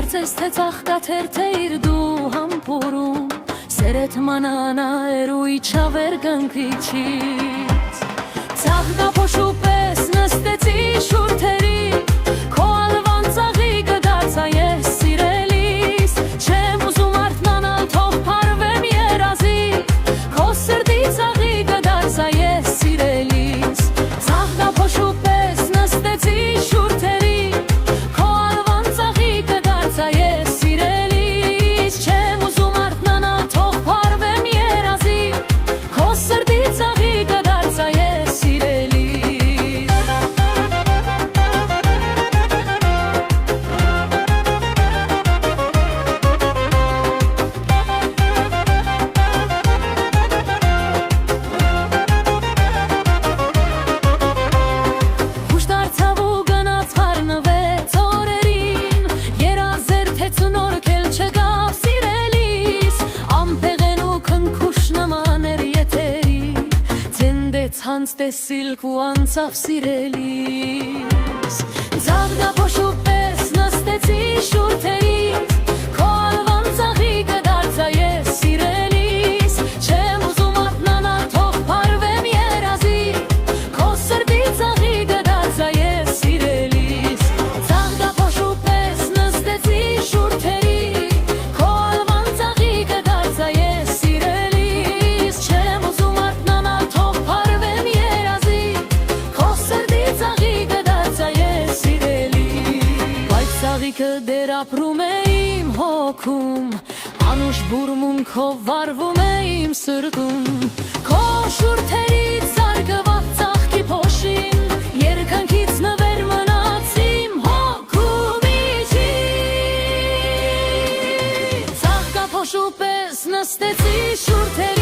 կարծես թե ծաղկաթերթե իր դու համբուրում Սերետ մանանայր ու իչավեր գնքիչից Ծաղկափոշու պես նստեցի շուրթերի Քո ալվան ծաղիկը դարձա ես սիրելիս Չեմ ուզում արթնանալ թող փարվեմ երազի Քո սրտի ծաղիկը դարձա ես սիրելիս Ծաղկափոշու պես նստեցի շուրթերի Քո ալվան ծաղիկը դարձա ես սիրելիս Չեմ ուզում արթնանալ թող փարվեմ երազի Քո սրտի ծաղիկը դարձա ես Հանց տեսիլք ու անցավ սիրելիս Ծաղկափոշու պես նստեցի շուրթերի Քո ալվան ծաղիկը դարձա ես սիրելիս Չեմ ուզում արթնանալ թող փարվեմ երազի Քո սրտի ծաղիկը դարձա ես սիրելիս Ծաղկափոշու պես նստեցի շուրթերի Քո ալվան ծաղիկը դարձա ես սիրելիս Չեմ ուզում արթնանալ թող փարվեմ Ծաղիկը դեր ապրում է իմ հոգում Անուշ բուրմունքով վարվում է իմ սրտում Քո շուրթերից զարգված ծաղկի փոշին Երգանքից նվեր մնաց իմ հոգում իջի Ծաղկափոշու պես նստեցի շուրթերից